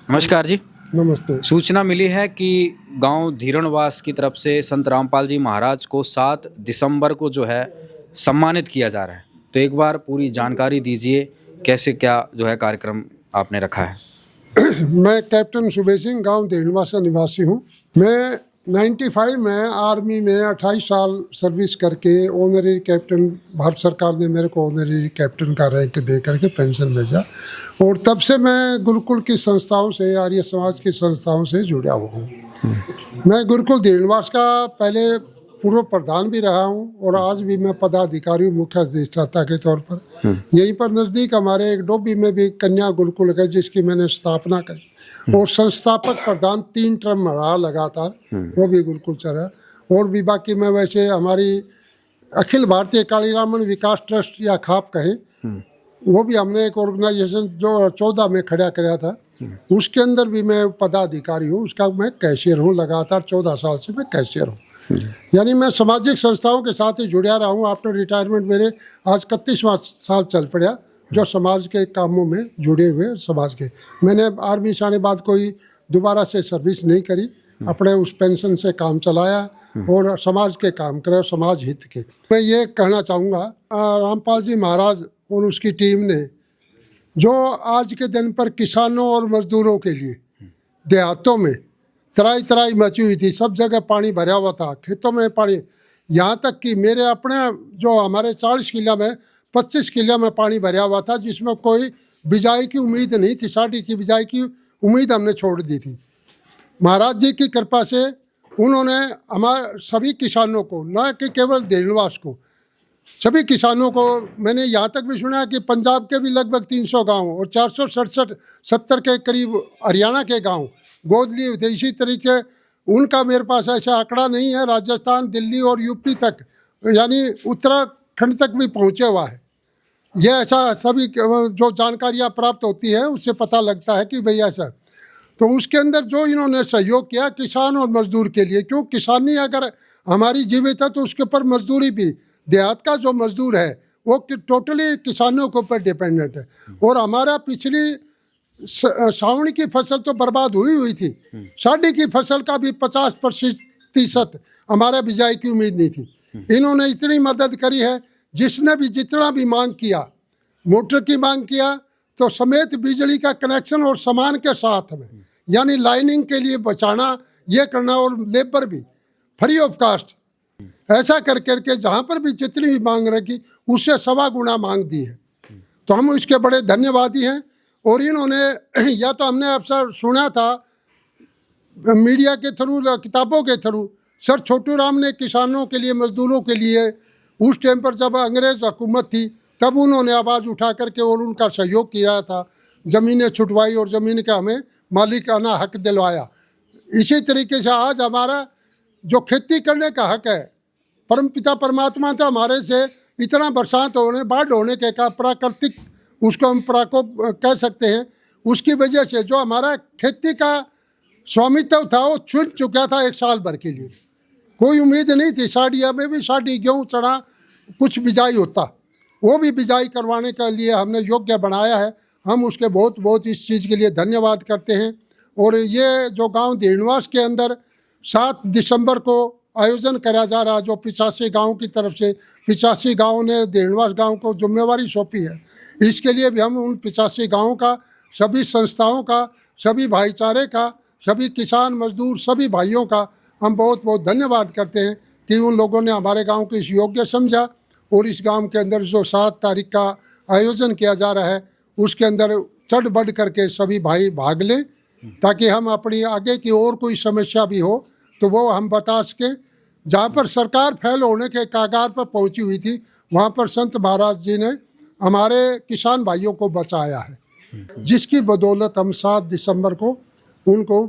नमस्कार जी। नमस्ते। सूचना मिली है कि गांव धीरणवास की तरफ से संत रामपाल जी महाराज को 7 दिसंबर को जो है सम्मानित किया जा रहा है, तो एक बार पूरी जानकारी दीजिए, कैसे क्या जो है कार्यक्रम आपने रखा है। मैं कैप्टन सुबेश सिंह गांव धीरणवास का निवासी हूं। मैं 95 में आर्मी में 28 साल सर्विस करके ऑनरी कैप्टन, भारत सरकार ने मेरे को ऑनरी कैप्टन का रैंक दे करके पेंशन भेजा, और तब से मैं गुरुकुल की संस्थाओं से, आर्य समाज की संस्थाओं से जुड़ा हुआ हूँ। मैं गुरुकुल धीरणवास का पहले पूर्व प्रधान भी रहा हूँ, और आज भी मैं पदाधिकारी हूँ, मुख्य अधिष्ठाता के तौर पर। यहीं पर नज़दीक हमारे एक डोबी में भी कन्या गुरुकुल है, जिसकी मैंने स्थापना करी, और संस्थापक प्रधान 3 टर्म रहा लगातार, वो भी गुरुकुल चला। और भी बाकी मैं वैसे हमारी अखिल भारतीय कालीरामन विकास ट्रस्ट या खाप कहें, वो भी हमने एक ऑर्गेनाइजेशन जो 14 में खड़ा कराया था, उसके अंदर भी मैं पदाधिकारी हूँ। उसका मैं कैशियर हूँ, लगातार 14 साल से मैं कैशियर हूँ। यानी मैं सामाजिक संस्थाओं के साथ ही जुड़ा रहा हूँ। आफ्टर रिटायरमेंट मेरे आज 31वां साल चल पड़ा जो समाज के कामों में जुड़े हुए समाज के। मैंने आर्मी से आने बाद कोई दोबारा से सर्विस नहीं करी, अपने उस पेंशन से काम चलाया और समाज के काम करे, समाज हित के। मैं ये कहना चाहूँगा, रामपाल जी महाराज और उसकी टीम ने जो आज के दिन पर किसानों और मजदूरों के लिए देहातों में तराई तराई मची हुई थी, सब जगह पानी भरा हुआ था, खेतों में पानी, यहाँ तक कि मेरे अपने जो हमारे 40 किला में 25 किला में पानी भरा हुआ था, जिसमें कोई बिजाई की उम्मीद नहीं थी। साड़ी की बिजाई की उम्मीद हमने छोड़ दी थी। महाराज जी की कृपा से उन्होंने हमारे सभी किसानों को, न कि केवल धीरणवास को, सभी किसानों को, मैंने यहाँ तक भी सुना कि पंजाब के भी लगभग 300 गांव और 467 के करीब हरियाणा के गांव गोद लिए थे। इसी तरीके उनका मेरे पास ऐसा आंकड़ा नहीं है, राजस्थान, दिल्ली और यूपी तक, यानी उत्तराखंड तक भी पहुँचे हुआ है। यह ऐसा सभी जो जानकारियाँ प्राप्त होती है उससे पता लगता है कि भाई ऐसा। तो उसके अंदर जो इन्होंने सहयोग किया किसान और मजदूर के लिए, क्यों किसानी अगर हमारी जीवित है तो उसके ऊपर मजदूरी भी, देहात का जो मजदूर है वो टोटली किसानों के ऊपर डिपेंडेंट है। और हमारा पिछली सावणी की फसल तो बर्बाद हुई थी, साड़ी की फसल का भी 50% हमारा बिजाई की उम्मीद नहीं थी। इन्होंने इतनी मदद करी है, जिसने भी जितना भी मांग किया, मोटर की मांग किया तो समेत बिजली का कनेक्शन और सामान के साथ में, यानी लाइनिंग के लिए बचाना, ये करना, और लेबर भी फ्री ऑफ कास्ट, ऐसा कर करके जहाँ पर भी जितनी भी मांग रखी उससे 1.25 गुना मांग दी है। तो हम इसके बड़े धन्यवादी हैं। और इन्होंने, या तो हमने अक्सर सुना था मीडिया के थ्रू, किताबों के थ्रू, सर छोटू राम ने किसानों के लिए, मजदूरों के लिए उस टाइम पर जब अंग्रेज़ हुकूमत थी तब उन्होंने आवाज़ उठा करके और उनका सहयोग किया था, ज़मीनें छुटवाई और ज़मीन का हमें मालिकाना हक दिलवाया। इसी तरीके से आज हमारा जो खेती करने का हक है, परमपिता परमात्मा तो हमारे से इतना बरसात होने, बाढ़ होने के का प्राकृतिक, उसको हम प्रकोप कह सकते हैं, उसकी वजह से जो हमारा खेती का स्वामित्व था वो छूट चुका था 1 साल भर के लिए। कोई उम्मीद नहीं थी। साड़िया में भी साड़ी, गेहूँ, चना कुछ बिजाई होता, वो भी बिजाई करवाने के लिए हमने योग्य बनाया है। हम उसके बहुत बहुत इस चीज़ के लिए धन्यवाद करते हैं। और ये जो गांव धीरणवास के अंदर 7 दिसंबर को आयोजन करा जा रहा, जो 85 गाँव की तरफ से 85 गाँव ने धीरणवास गाँव को जिम्मेवारी सौंपी है, इसके लिए भी हम उन 85 गाँवों का, सभी संस्थाओं का, सभी भाईचारे का, सभी किसान मजदूर सभी भाइयों का हम बहुत बहुत धन्यवाद करते हैं कि उन लोगों ने हमारे गांव को इस योग्य समझा। और इस गांव के अंदर जो 7 तारीख का आयोजन किया जा रहा है उसके अंदर चढ़ बढ़ करके सभी भाई भाग लें, ताकि हम अपनी आगे की और कोई समस्या भी हो तो वो हम बता सकें। जहाँ पर सरकार फेल होने के कागार पर पहुँची हुई थी, वहाँ पर संत महाराज जी ने हमारे किसान भाइयों को बचाया है, जिसकी बदौलत हम 7 दिसंबर को उनको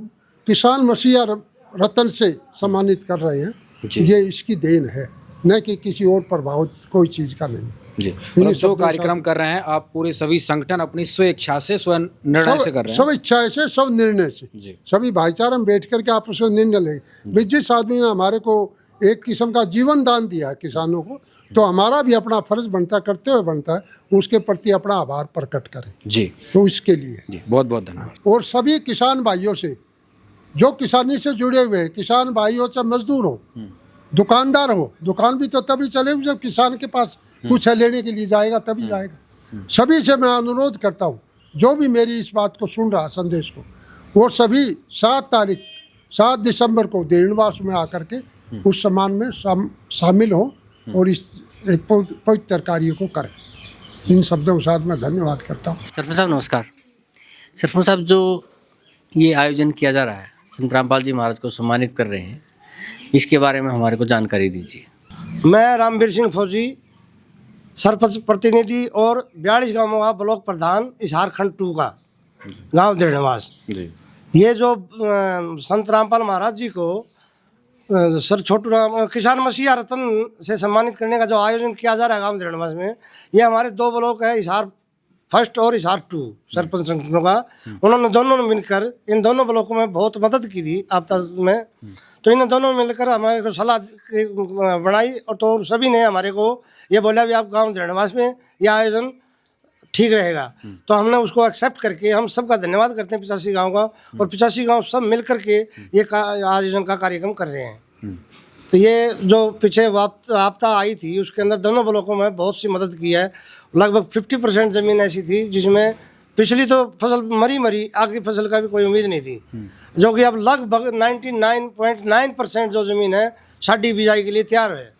किसान मसीहा रत्न से सम्मानित कर रहे हैं। ये इसकी देन है, न कि किसी और प्रभाव कोई चीज़ का नहीं जी। मतलब जो कार्यक्रम कर रहे हैं आप पूरे सभी संगठन अपनी स्वेच्छा से, स्व निर्णय से कर रहे हैं? सब इच्छा से, सब निर्णय से जी। सभी भाईचारा में बैठ करके आपस में निर्णय लेंगे। जिस आदमी ने हमारे को एक किस्म का जीवन दान दिया है किसानों को, तो हमारा भी अपना फर्ज बनता, करते हुए बनता है, उसके प्रति अपना आभार प्रकट करें। जी तो इसके लिए जी बहुत बहुत धन्यवाद। और सभी किसान भाइयों से, जो किसानी से जुड़े हुए किसान भाइयों से, मजदूर हो, दुकानदार हो, दुकान भी तो तभी चलेगी जब किसान के पास कुछ है लेने के लिए जाएगा, तभी जाएगा। सभी से मैं अनुरोध करता हूँ, जो भी मेरी इस बात को सुन रहा संदेश को, वो सभी 7 दिसंबर को देहनवास में आकर के उस सम्मान में शामिल हो और इस एक पवित्र कार्य को करें। इन शब्दों के साथ मैं धन्यवाद करता हूँ। सरपंच साहब नमस्कार। सरपंच साहब, जो ये आयोजन किया जा रहा है, संत रामपाल जी महाराज को सम्मानित कर रहे हैं, इसके बारे में हमारे को जानकारी दीजिए। मैं रामवीर सिंह फौजी, सरपंच प्रतिनिधि और 42 गांवों का ब्लॉक प्रधान, झारखंड 2 का गांव देहनवास। ये जो संत रामपाल महाराज जी को सर छोटू राम किसान मसीहा रत्न से सम्मानित करने का जो आयोजन किया जा रहा है गांव देहनवास में, ये हमारे 2 ब्लॉक है, हिसार फर्स्ट और हिसार 2 सरपंच संगठनों का। उन्होंने दोनों ने मिलकर इन दोनों ब्लॉकों में बहुत मदद की थी आपदा में। तो इन दोनों ने मिलकर हमारे को सलाह बनाई, और तो सभी ने हमारे को ये बोला भी आप गांव देहनवास में यह आयोजन ठीक रहेगा। तो हमने उसको एक्सेप्ट करके हम सबका धन्यवाद करते हैं 85 गाँव का, और 85 गाँव सब मिल करके ये आयोजन का कार्यक्रम कर रहे हैं। तो ये जो पीछे आपदा आई थी, उसके अंदर दोनों ब्लॉकों में बहुत सी मदद की है। लगभग 50% ज़मीन ऐसी थी जिसमें पिछली तो फसल मरी, आगे फसल का भी कोई उम्मीद नहीं थी, जो कि अब लगभग 99.9% जो ज़मीन है साड़ी बिजाई के लिए तैयार है।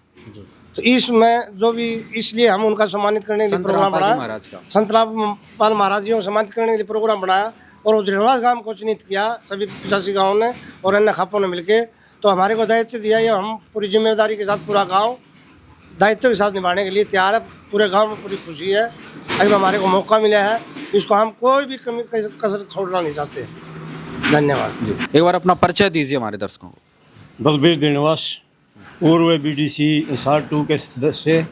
तो इसमें जो भी, इसलिए हम उनका सम्मानित करने के लिए प्रोग्राम बनाया, संत रामपाल महाराज जी को सम्मानित करने के लिए प्रोग्राम बनाया, और देहनवास गांव को चिन्हित किया सभी 85 गाँव ने और अन्य खापों ने मिलकर। तो हमारे को दायित्व दिया है, हम पूरी जिम्मेदारी के साथ पूरा गांव दायित्व के साथ निभाने के लिए तैयार है। पूरे गांव में पूरी खुशी है, अभी हमारे को मौका मिला है, इसको हम कोई भी कमी कसर छोड़ना नहीं चाहते। धन्यवाद। एक बार अपना परिचय दीजिए हमारे दर्शकों को। बलबीर देहनवास, पूर्व बीडीसी हिसार 2 के सदस्य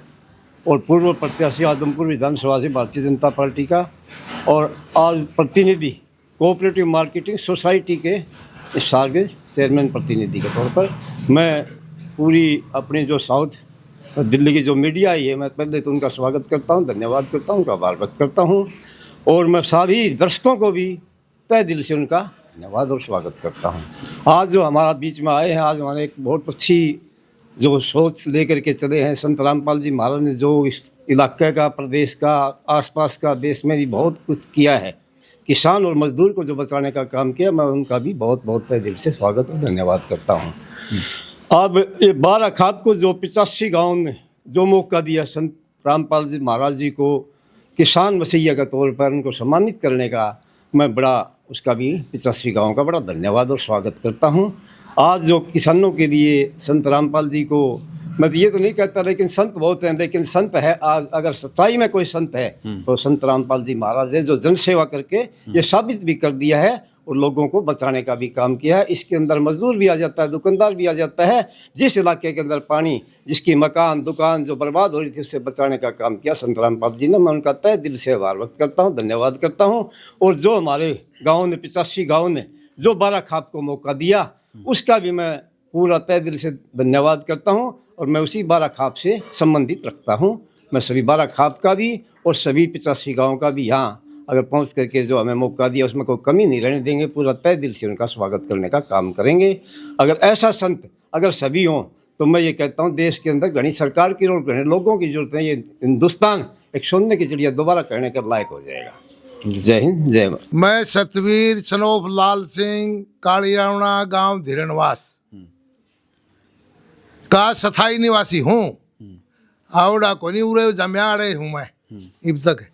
और पूर्व प्रत्याशी आदमपुर विधानसभा से भारतीय जनता पार्टी का, और आज प्रतिनिधि कोऑपरेटिव मार्केटिंग सोसाइटी के हिसार के चेयरमैन प्रतिनिधि के तौर पर मैं पूरी अपनी जो साउथ दिल्ली की जो मीडिया आई है, मैं पहले तो उनका स्वागत करता हूं, धन्यवाद करता हूं, उनका आभार व्यक्त करता हूं, और मैं सभी दर्शकों को भी तहे दिल से उनका धन्यवाद और स्वागत करता हूं। आज जो हमारा बीच में आए हैं, आज हमारे एक बहुत अच्छी जो सोच लेकर के चले हैं संत रामपाल जी महाराज ने, जो इस इलाके का, प्रदेश का, आसपास का, देश में भी बहुत कुछ किया है, किसान और मजदूर को जो बचाने का काम किया, मैं उनका भी बहुत बहुत तहे दिल से स्वागत और धन्यवाद करता हूँ। अब ये 12 खाप को जो 85 गाँव ने जो मौका दिया संत रामपाल जी महाराज जी को किसान मसीहा के तौर पर उनको सम्मानित करने का, मैं बड़ा उसका भी 85 गाँव का बड़ा धन्यवाद और स्वागत करता हूँ। आज जो किसानों के लिए संत रामपाल जी को, मैं ये तो नहीं कहता, लेकिन संत बहुत हैं, लेकिन संत है आज, अगर सच्चाई में कोई संत है तो संत रामपाल जी महाराज है, जो जनसेवा करके ये साबित भी कर दिया है और लोगों को बचाने का भी काम किया है। इसके अंदर मजदूर भी आ जाता है, दुकानदार भी आ जाता है। जिस इलाके के अंदर पानी, जिसकी मकान दुकान जो बर्बाद हो रही थी, उससे बचाने का काम किया संत रामपाल जी ने। मैं उनका तहे दिल से आभार व्यक्त करता हूँ, धन्यवाद करता हूँ। और जो हमारे गाँव ने 85 गाँव ने जो 12 खाप को मौका दिया, उसका भी मैं पूरा तहे दिल से धन्यवाद करता हूँ, और मैं उसी 12 खाप से संबंधित रखता हूँ। मैं सभी 12 खाप का भी और सभी 85 गाँव का भी यहाँ अगर पहुँच करके जो हमें मौका दिया, उसमें कोई कमी नहीं रहने देंगे, पूरा तहे दिल से उनका स्वागत करने का काम करेंगे। अगर ऐसा संत अगर सभी हों, तो मैं ये कहता हूँ देश के अंदर घनी सरकार की और घने लोगों की जरूरत है। ये हिंदुस्तान एक सोने की चिड़िया दोबारा करने के लायक हो जाएगा। जय हिंद, जय भारत। मैं सतवीर सनोफ लाल सिंह, कालियावना गांव धीरणवास का स्थायी निवासी हूँ। आवड़ा कोनी उरे जम्याड़े हूँ मैं अब तक,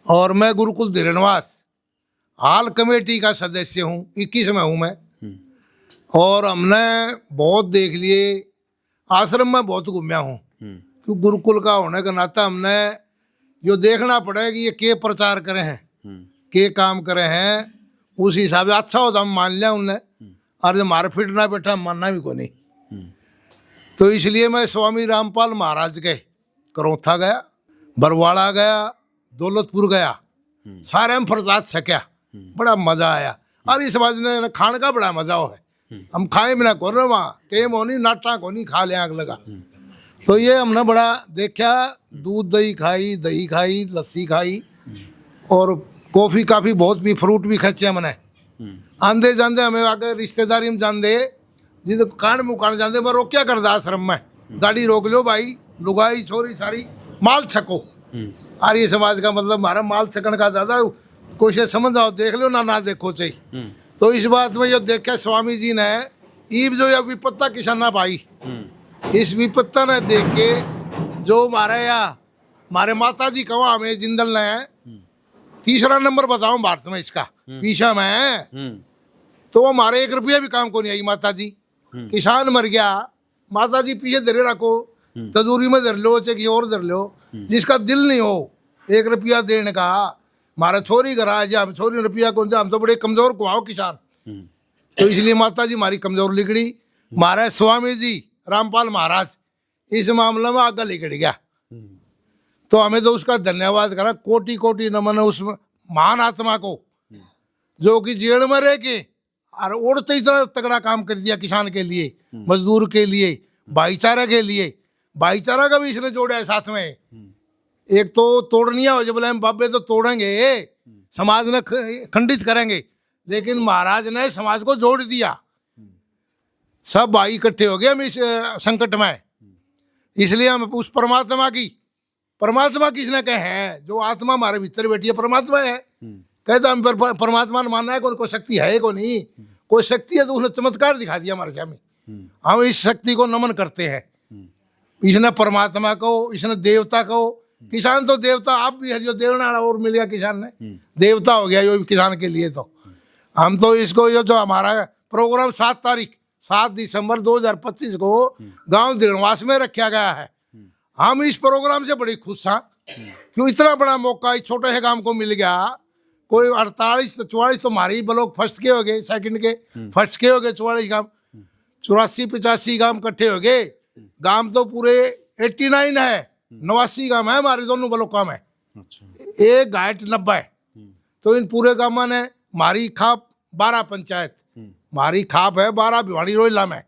और मैं गुरुकुल धीरणवास हाल कमेटी का सदस्य हूँ, 21 में हूँ मैं। और हमने बहुत देख लिए, आश्रम में बहुत घूमया हूँ, क्योंकि गुरुकुल का होने का नाता हमने जो देखना पड़ेगा कि ये के प्रचार करे हैं, के काम करे हैं, उस हिसाब से अच्छा होता हम मान लिया उनने, और जब मार फिट ना बैठा मानना भी को नहीं। तो इसलिए मैं स्वामी रामपाल महाराज के करौथा गया, बरवाड़ा गया, दौलतपुर गया, सारे में प्रसाद छक्या, बड़ा मजा आया। और इस बात ने खाने का बड़ा मजा हो है, हम खाए बिना को वहाँ टेम होनी नाटा को नहीं खा ले आग लगा। तो ये हमने बड़ा देखा, दूध दही खाई लस्सी खाई और कॉफ़ी काफ़ी बहुत भी, फ्रूट भी खर्चे हमने। आंदे जाते हमें आगे रिश्तेदारी में जाते जिद कांड मुकान जाते मैं रोक क्या करता आश्रम में, गाड़ी रोक लो भाई, लुगाई छोरी सारी माल छको। आर्य समाज का मतलब हमारा माल छकन का ज़्यादा, कुछ समझ आओ देख लो ना देखो चाहिए। तो इस बात में जो देखा स्वामी जी ने ईब जो ये विपत्ता किसाना पाई, इस विपत्ता ने देख के जो हमारे यहाँ हमारे माता जी कहा हमें जिंदल ने तीसरा नंबर बताऊं भारत में इसका पीछा में, तो हमारे 1 रुपया भी काम को नहीं आई माता जी। किसान मर गया, माता जी पीछे धरे रखो, तजूरी में धर लो चाहे किसी और धर लो, जिसका दिल नहीं हो 1 रुपया देने का। हमारा छोरी घरा जा, हम छोरी रुपया कौन जा, हम तो बड़े कमजोर कुआओ किसान। तो इसलिए माता जी हमारी कमजोर लिखड़ी। हमारे स्वामी जी रामपाल महाराज इस मामले में आगे लिखड़ गया, तो हमें तो उसका धन्यवाद करा, कोटि कोटि नमन उस महान आत्मा को जो कि जेल में रह के और उड़ते इतना तगड़ा काम कर दिया किसान के लिए, मजदूर के लिए, भाईचारा के लिए। भाईचारा का भी इसने जोड़ा है साथ में। एक तो तोड़निया हो, जब बोले हम बाबे तो तोड़ेंगे, समाज ने खंडित करेंगे, लेकिन महाराज ने समाज को जोड़ दिया। सब भाई इकट्ठे हो गए हम इस संकट में। इसलिए हम उस परमात्मा किसने कहे है, जो आत्मा हमारे भीतर बैठी है परमात्मा है। कहता हम परमात्मा ने मानना है, कोई शक्ति है को नहीं, कोई शक्ति है तो उसने चमत्कार दिखा दिया हमारे सामने। हम इस शक्ति को नमन करते हैं। इसने परमात्मा को, इसने देवता को, किसान तो देवता आप भी है, जो देवना और मिल गया किसान ने, देवता हो गया यो किसान के लिए। तो हम तो इसको ये जो हमारा प्रोग्राम 7 दिसंबर 2025 को गांव दृढ़वास में रखा गया है, हम इस प्रोग्राम से बड़ी खुश हैं। क्यों इतना बड़ा मौका इस छोटे से गांव को मिल गया। कोई 48 44 तो हमारे ही ब्लॉक फर्स्ट के हो गए, सेकंड के फर्स्ट के हो गए 44 गांव, 84-85 गांव इकट्ठे हो गए। गांव तो पूरे 89 है, 89 गांव है हमारे दोनों ब्लॉकों में, एक घाट 90। तो इन पूरे गांव ने हमारी खाप 12 पंचायत, हमारी खाप है 12 भिवाड़ी रोहिला में,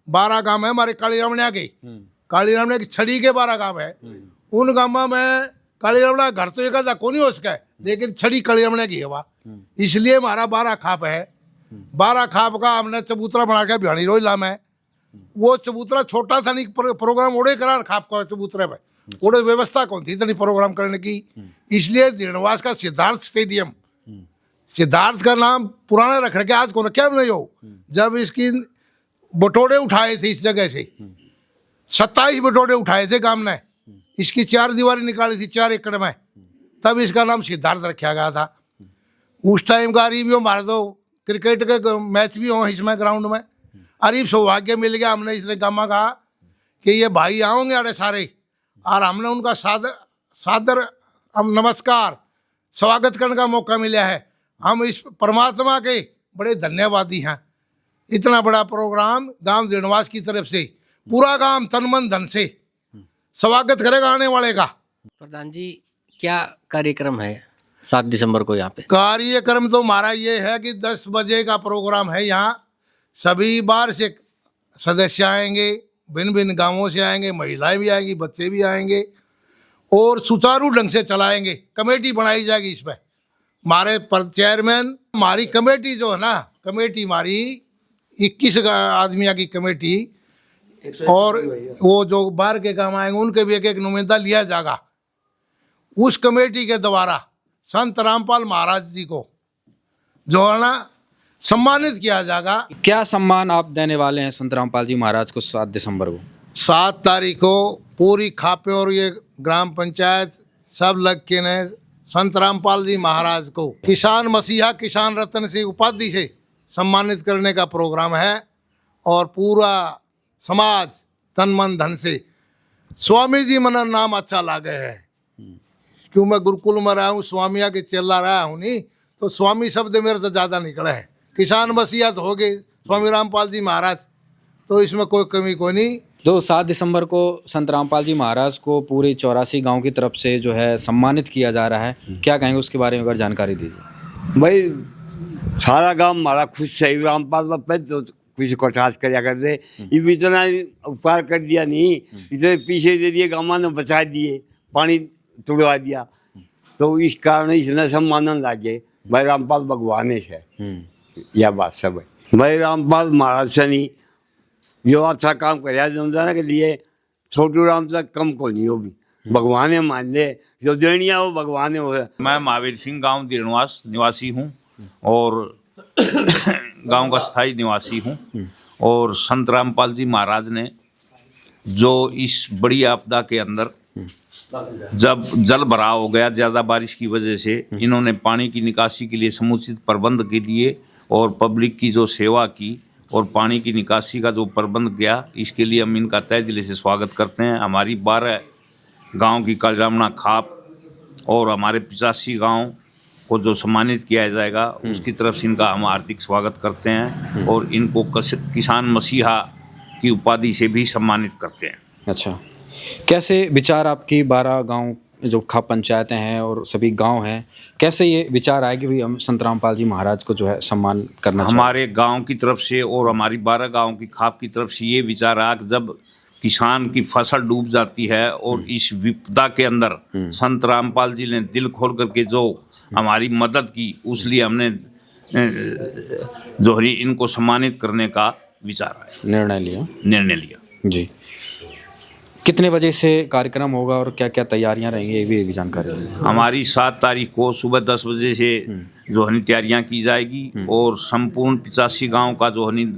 12 गांव है हमारे काली रामणिया के, काली रामणिया की छड़ी के 12 गांव है। उन गांव में काली रामणिया घर तो एक आधा को नहीं हो सका है, लेकिन छड़ी काली रामणिया की है वहाँ, इसलिए हमारा 12 खाप है। 12 खाप का हमने चबूतरा बना के भिवाड़ी रोहिला में, वो चबूतरा छोटा था नहीं, प्रोग्राम ओढ़े करा खाप का चबूतरे में, ओढ़े व्यवस्था कौन थी इतनी प्रोग्राम करने की। इसलिए दृढ़वास का सिद्धार्थ स्टेडियम, सिद्धार्थ का नाम पुराना रख रखे, आज को रखे नहीं हो। जब इसकी बटोड़े उठाए थे इस जगह से, 27 बटोड़े उठाए थे गांव ने, इसकी 4 दीवारें निकाली थी 4 एकड़ में, तब इसका नाम सिद्धार्थ रखा गया था। उस टाइम का अरीब हमारे तो क्रिकेट के मैच भी हो इसमें ग्राउंड में, अरीब सौभाग्य मिल गया। हमने इसलिए गामा कहा कि ये भाई आओगे अरे सारे, और हमने उनका सादर हम नमस्कार स्वागत करने का मौका मिला है। हम इस परमात्मा के बड़े धन्यवादी हैं। इतना बड़ा प्रोग्राम गांव दृढ़वास की तरफ से पूरा गांव तन मन धन से स्वागत करेगा आने वाले का। प्रधान जी, क्या कार्यक्रम है 7 दिसंबर को यहाँ पे? कार्यक्रम तो हमारा ये है कि 10 बजे का प्रोग्राम है। यहाँ सभी बार से सदस्य आएंगे, भिन्न भिन्न गांवों से आएंगे, महिलाएं भी आएंगी, बच्चे भी आएंगे, और सुचारू ढंग से चलाएंगे। कमेटी बनाई जाएगी इसमें, हमारे चेयरमैन, हमारी कमेटी जो है ना, कमेटी हमारी 21 आदमियों की कमेटी, और वो जो बाहर के काम आएंगे उनके भी एक नुमाइंदा लिया जाएगा। उस कमेटी के द्वारा संत रामपाल महाराज जी को जो है ना सम्मानित किया जाएगा। क्या सम्मान आप देने वाले हैं संत रामपाल जी महाराज को 7 दिसंबर को? 7 तारीख को पूरी खापे और ये ग्राम पंचायत सब लग के ने संत रामपाल जी महाराज को किसान मसीहा, किसान रत्न से उपाधि से सम्मानित करने का प्रोग्राम है। और पूरा समाज तन मन धन से, स्वामी जी मना नाम अच्छा लागे है, क्यों मैं गुरुकुल में रहा हूँ, स्वामिया के चला रहा हूँ, नहीं तो स्वामी शब्द मेरे तो ज़्यादा निकला है। किसान मसीहा तो हो गए स्वामी रामपाल जी महाराज, तो इसमें कोई कमी कोई नहीं। तो 7 दिसंबर को संत रामपाल जी महाराज को पूरे 84 गांव की तरफ से जो है सम्मानित किया जा रहा है, क्या कहेंगे उसके बारे में अगर जानकारी दीजिए। भाई सारा गांव हमारा खुश है, रामपाल बाबा तो कुछ कोठास करया कर दे, ये इतना उपकार कर दिया नहीं, इतने पीछे दे दिए, गाँव ने बचा दिए, पानी तुड़वा दिया, तो इस कारण इसने सब मानने लगे भाई रामपाल भगवान है। यह बात सब है भाई रामपाल महाराज से नहीं जो अच्छा काम कराया जनता के लिए, छोटू राम तक कम को नहीं हो भी भगवान है मान ले, जो देनिया वो भगवान है वो है। मैं महावीर सिंह गांव धीरणवास निवासी हूं और गांव का स्थायी निवासी हूं। और संत रामपाल जी महाराज ने जो इस बड़ी आपदा के अंदर जब जल भराव हो गया ज़्यादा बारिश की वजह से, इन्होंने पानी की निकासी के लिए समुचित प्रबंध के लिए और पब्लिक की जो सेवा की और पानी की निकासी का जो प्रबंध किया, इसके लिए हम इनका तहे दिल से स्वागत करते हैं। हमारी 12 गांव की कालरामना खाप और हमारे 85 गांव को जो सम्मानित किया जाएगा, उसकी तरफ से इनका हम हार्दिक स्वागत करते हैं और इनको किसान मसीहा की उपाधि से भी सम्मानित करते हैं। अच्छा, कैसे विचार आपकी 12 गांव जो खाप पंचायतें हैं और सभी गांव हैं, कैसे ये विचार आए कि भाई हम संत रामपाल जी महाराज को जो है सम्मान करना चाहिए? हमारे गांव की तरफ से और हमारी 12 गांव की खाप की तरफ से ये विचार आया कि जब किसान की फसल डूब जाती है और इस विपदा के अंदर संत रामपाल जी ने दिल खोल करके जो हमारी मदद की, उसलिए हमने जोहरी इनको सम्मानित करने का विचार आया, निर्णय लिया। जी, कितने बजे से कार्यक्रम होगा और क्या क्या तैयारियां रहेंगी, ये भी जानकारी दीजिए। हमारी 7 तारीख को सुबह 10 बजे से जोहनी तैयारियां की जाएगी और संपूर्ण 85 गांव का जोहनी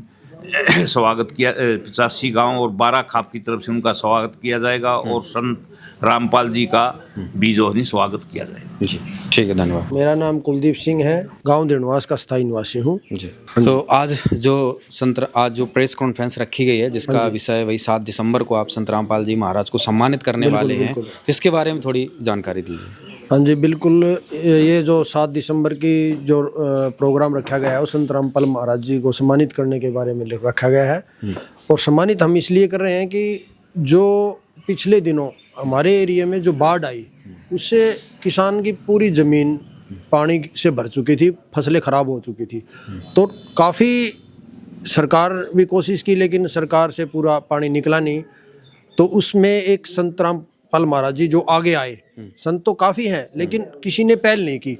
स्वागत किया, 85 गांव और 12 खाप की तरफ से उनका स्वागत किया जाएगा और संत रामपाल जी का भी जोहनी स्वागत किया जाएगा। जी ठीक है, धन्यवाद। मेरा नाम कुलदीप सिंह है, गांव धीरणवास का स्थायी निवासी हूँ। जी, तो आज जो प्रेस कॉन्फ्रेंस रखी गई है जिसका विषय वही 7 दिसंबर को आप संत रामपाल जी महाराज को सम्मानित करने वाले हैं, इसके बारे में थोड़ी जानकारी दीजिए। हाँ जी बिल्कुल, ये जो 7 दिसंबर की जो प्रोग्राम रखा गया है वो संत रामपाल महाराज जी को सम्मानित करने के बारे में रखा गया है। और सम्मानित हम इसलिए कर रहे हैं कि जो पिछले दिनों हमारे एरिया में जो बाढ़ आई, उससे किसान की पूरी ज़मीन पानी से भर चुकी थी, फसलें ख़राब हो चुकी थी। तो काफ़ी सरकार भी कोशिश की लेकिन सरकार से पूरा पानी निकला नहीं। तो उसमें एक संत रामपाल महाराज जी जो आगे आए, संत तो काफ़ी हैं लेकिन किसी ने पहल नहीं की,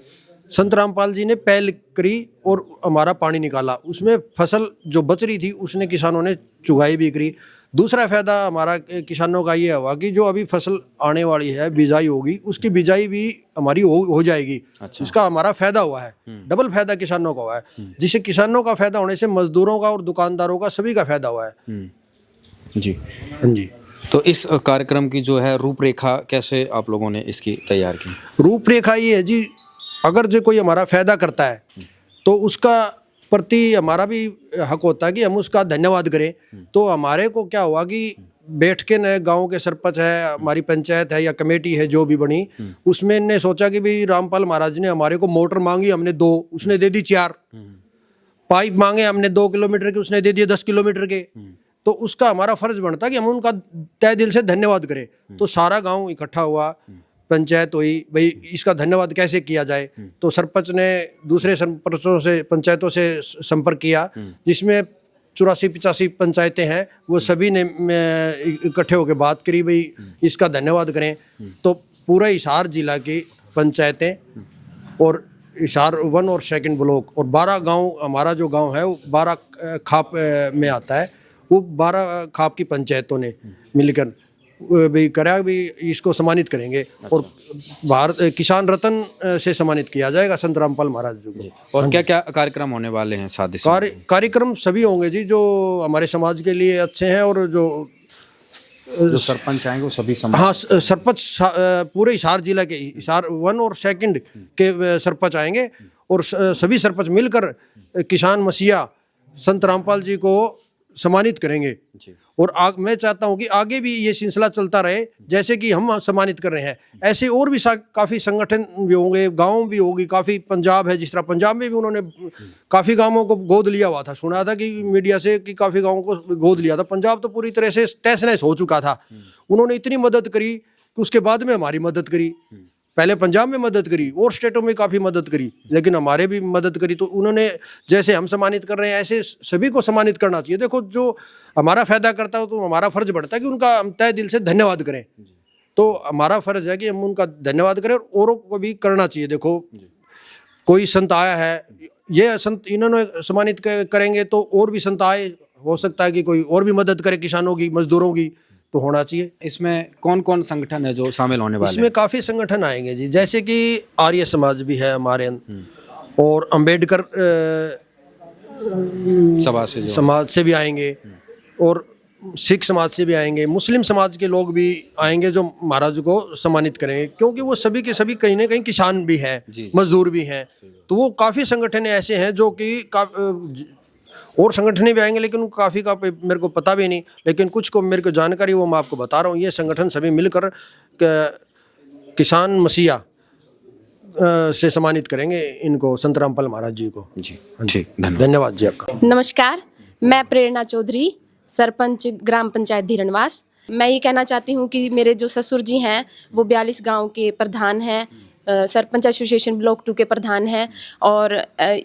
संत रामपाल जी ने पहल करी और हमारा पानी निकाला। उसमें फसल जो बच रही थी उसने किसानों ने चुगाई भी करी। दूसरा फ़ायदा हमारा किसानों का ये हुआ कि जो अभी फसल आने वाली है, बिजाई होगी, उसकी बिजाई भी हमारी हो जाएगी। अच्छा। इसका हमारा फ़ायदा हुआ है, डबल फ़ायदा किसानों का हुआ है, जिससे किसानों का फ़ायदा होने से मजदूरों का और दुकानदारों का सभी का फ़ायदा हुआ है। जी हाँ जी। तो इस कार्यक्रम की जो है रूपरेखा कैसे आप लोगों ने इसकी तैयार की? रूपरेखा ये है जी, अगर जो कोई हमारा फ़ायदा करता है तो उसका प्रति हमारा भी हक होता है कि हम उसका धन्यवाद करें। तो हमारे को क्या हुआ कि बैठ के नए गांव के सरपंच है, हमारी पंचायत है या कमेटी है जो भी बनी, उसमें ने सोचा कि भाई रामपाल महाराज ने हमारे को मोटर मांगी, हमने 2, उसने दे दी 4, पाइप मांगे हमने 2 किलोमीटर के, उसने दे दिए 10 किलोमीटर के। तो उसका हमारा फर्ज बनता है कि हम उनका तहे दिल से धन्यवाद करें। तो सारा गाँव इकट्ठा हुआ, पंचायत हुई, भाई इसका धन्यवाद कैसे किया जाए। तो सरपंच ने दूसरे सरपंचों से, पंचायतों से संपर्क किया, जिसमें 84-85 पंचायतें हैं, वो सभी ने इकट्ठे होकर बात करी, भाई इसका धन्यवाद करें। तो पूरा हिसार जिला की पंचायतें और हिसार 1 और 2 ब्लॉक और 12 गांव, हमारा जो गांव है वो 12 खाप में आता है, वो 12 खाप की पंचायतों ने मिलकर भी करा, भी इसको सम्मानित करेंगे। अच्छा। और भारत किसान रत्न से सम्मानित किया जाएगा संत रामपाल महाराज जी को। और क्या क्या कार्यक्रम होने वाले हैं 7 दिसंबर? कार्यक्रम सभी होंगे जी, जो हमारे समाज के लिए अच्छे हैं और जो सरपंच आएंगे वो सभी हाँ, सरपंच पूरे हिसार जिला के, हिसार 1 और 2 के सरपंच आएंगे और सभी सरपंच मिलकर किसान मसीहा संत रामपाल जी को सम्मानित करेंगे। और मैं चाहता हूं कि आगे भी ये सिलसिला चलता रहे, जैसे कि हम सम्मानित कर रहे हैं, ऐसे और भी काफ़ी संगठन भी होंगे, गांव भी होगी, काफ़ी पंजाब है, जिस तरह पंजाब में भी उन्होंने काफ़ी गांवों को गोद लिया हुआ था, सुना था कि मीडिया से कि काफ़ी गांवों को गोद लिया था। पंजाब तो पूरी तरह से तहस नहस हो चुका था, उन्होंने इतनी मदद करी कि उसके बाद में हमारी मदद करी। पहले पंजाब में मदद करी और स्टेटों में काफ़ी मदद करी, लेकिन हमारे भी मदद करी। तो उन्होंने जैसे हम सम्मानित कर रहे हैं ऐसे सभी को सम्मानित करना चाहिए। देखो जो हमारा फ़ायदा करता हो तो हमारा फ़र्ज बनता है कि उनका हम तय दिल से धन्यवाद करें। तो हमारा फ़र्ज है कि हम उनका धन्यवाद करें और औरों को भी करना चाहिए। देखो कोई संत आया है, ये संत इन्होंने सम्मानित करेंगे तो और भी संत आए, हो सकता है कि कोई और भी मदद करे किसानों की, मजदूरों की, तो होना चाहिए। इसमें कौन कौन संगठन है जो शामिल होने वाले इसमें काफ़ी संगठन आएंगे जी, जैसे कि आर्य समाज भी है हमारे और अंबेडकर समाज से भी आएंगे और सिख समाज से भी आएंगे, मुस्लिम समाज के लोग भी आएंगे जो महाराज को सम्मानित करेंगे, क्योंकि वो सभी के सभी कहीं ना कहीं किसान भी हैं, मजदूर भी हैं। तो वो काफ़ी संगठन ऐसे हैं जो कि और संगठन भी आएंगे, लेकिन काफ़ी का मेरे को पता भी नहीं, लेकिन कुछ को मेरे को जानकारी वो मैं आपको बता रहा हूँ। ये संगठन सभी मिलकर किसान मसीहा से सम्मानित करेंगे इनको, संत रामपाल महाराज जी को। जी ठीक, धन्यवाद जी आपका। नमस्कार, मैं प्रेरणा चौधरी, सरपंच ग्राम पंचायत धीरणवास। मैं ये कहना चाहती हूँ कि मेरे जो ससुर जी हैं वो 42 गांव के प्रधान हैं, सरपंच एसोसिएशन ब्लॉक 2 के प्रधान हैं। और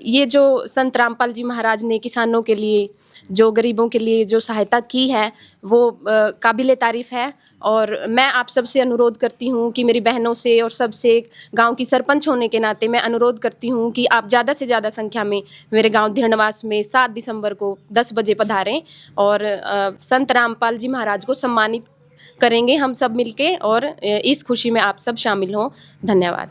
ये जो संत रामपाल जी महाराज ने किसानों के लिए, जो गरीबों के लिए जो सहायता की है वो काबिले तारीफ़ है। और मैं आप सबसे अनुरोध करती हूँ कि मेरी बहनों से और सबसे गांव की सरपंच होने के नाते मैं अनुरोध करती हूँ कि आप ज़्यादा से ज़्यादा संख्या में मेरे गांव धीरणवास में 7 दिसंबर को 10 बजे पधारें और संत रामपाल जी महाराज को सम्मानित करेंगे हम सब मिलके, और इस खुशी में आप सब शामिल हों। धन्यवाद।